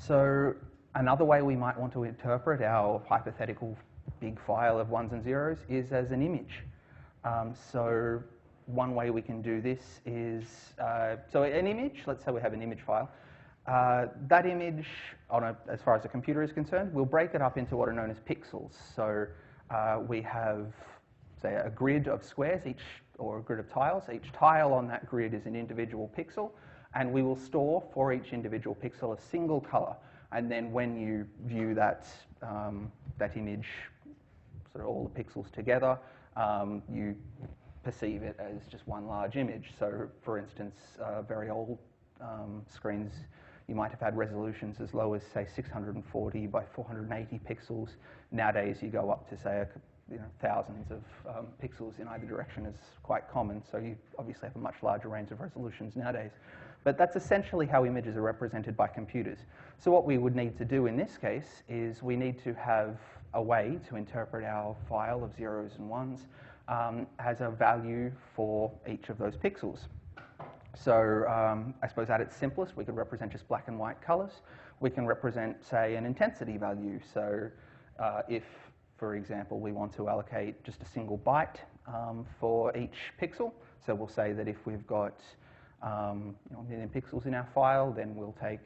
So another way we might want to interpret our hypothetical big file of ones and zeros is as an image. So one way we can do this is, so an image, let's say we have an image file. That image, as far as the computer is concerned, we'll break it up into what are known as pixels. So we have, say, a grid of squares, or a grid of tiles. Each tile on that grid is an individual pixel, and we will store for each individual pixel a single color. And then when you view that, that image, sort of all the pixels together, you perceive it as just one large image. So, for instance, very old screens, you might have had resolutions as low as, say, 640 by 480 pixels. Nowadays, you go up to, say, thousands of pixels in either direction is quite common. So you obviously have a much larger range of resolutions nowadays. But that's essentially how images are represented by computers. So what we would need to do in this case is we need to have a way to interpret our file of zeros and ones as a value for each of those pixels. So I suppose at its simplest, we could represent just black and white colors. We can represent, say, an intensity value. So if, for example, we want to allocate just a single byte for each pixel, so we'll say that if we've got 1 million pixels in our file, then we'll take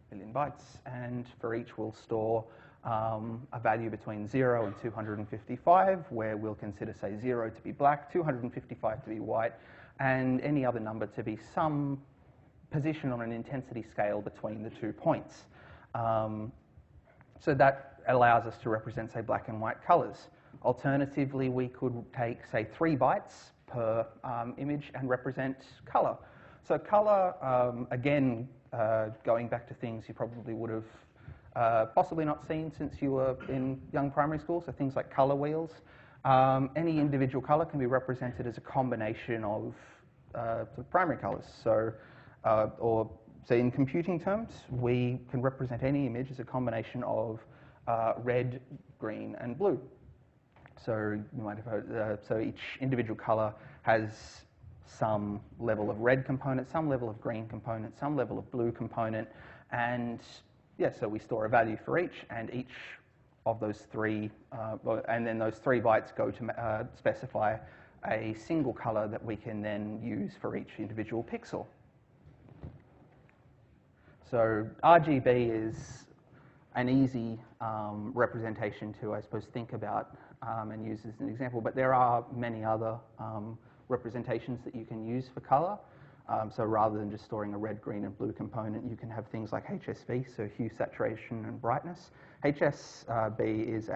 1 million bytes, and for each we'll store a value between 0 and 255, where we'll consider, say, 0 to be black, 255 to be white, and any other number to be some position on an intensity scale between the 2 points. So that allows us to represent, say, black and white colors. Alternatively, we could take, say, 3 bytes per image and represent color. So color, again, going back to things you probably would have possibly not seen since you were in young primary school, so things like color wheels. Any individual color can be represented as a combination of primary colors. So, or say in computing terms, we can represent any image as a combination of red, green, and blue. So you might have heard, so each individual color has some level of red component, some level of green component, some level of blue component, and yeah, so we store a value for each, and each of those three, and then those 3 bytes go to specify a single color that we can then use for each individual pixel. So RGB is an easy representation to, I suppose, think about and use as an example, but there are many other representations that you can use for color. So rather than just storing a red, green, and blue component, you can have things like HSV, so hue, saturation, and brightness. HSV is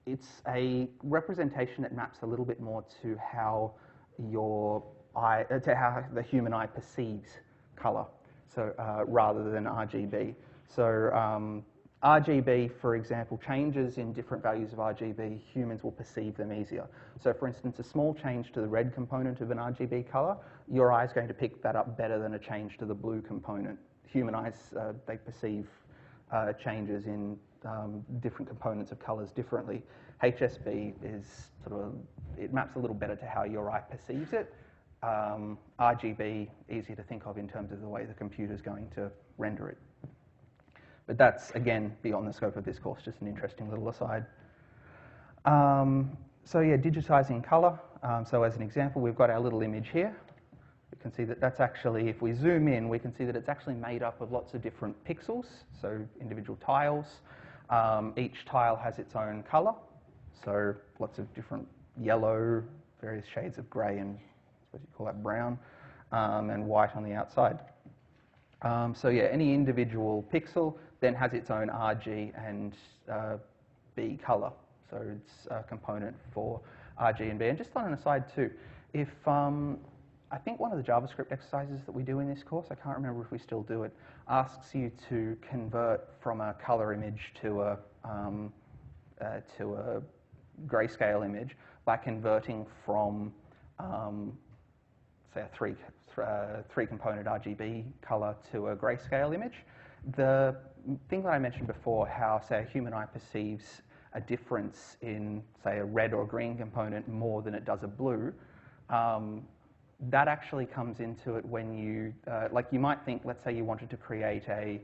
it's a representation that maps a little bit more to how your eye, to how the human eye perceives color. So rather than RGB. So RGB, for example, changes in different values of RGB, humans will perceive them easier. So for instance, a small change to the red component of an RGB color, your eye is going to pick that up better than a change to the blue component. Human eyes, they perceive changes in different components of colors differently. HSB is sort of, it maps a little better to how your eye perceives it. RGB, easy to think of in terms of the way the computer is going to render it. But that's, again, beyond the scope of this course, just an interesting little aside. So yeah, digitizing color. So as an example, we've got our little image here. We can see that that's actually, if we zoom in, we can see that it's actually made up of lots of different pixels, so individual tiles. Each tile has its own color, so lots of different yellow, various shades of gray, and I suppose you call that brown, and white on the outside. So yeah, any individual pixel then has its own RG and B color. So it's a component for RG and B. And just on an aside too, if I think one of the JavaScript exercises that we do in this course, I can't remember if we still do it, asks you to convert from a color image to a grayscale image by converting from say a three component RGB color to a grayscale image. The thing that I mentioned before, how say a human eye perceives a difference in say a red or green component more than it does a blue, That actually comes into it when you, like you might think, let's say you wanted to create a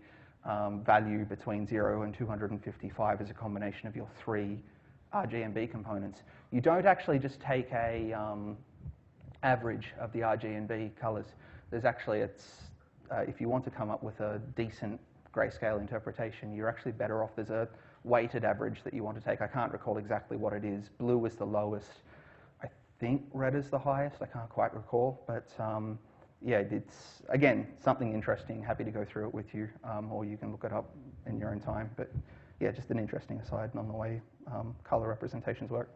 value between 0 and 255 as a combination of your three RGB components. You don't actually just take a average of the RGB colors. There's actually, if you want to come up with a decent grayscale interpretation, you're actually better off. There's a weighted average that you want to take. I can't recall exactly what it is. Blue is the lowest. I think red is the highest. I can't quite recall, but yeah, it's, again, something interesting. Happy to go through it with you, or you can look it up in your own time. But yeah, just an interesting aside on the way color representations work.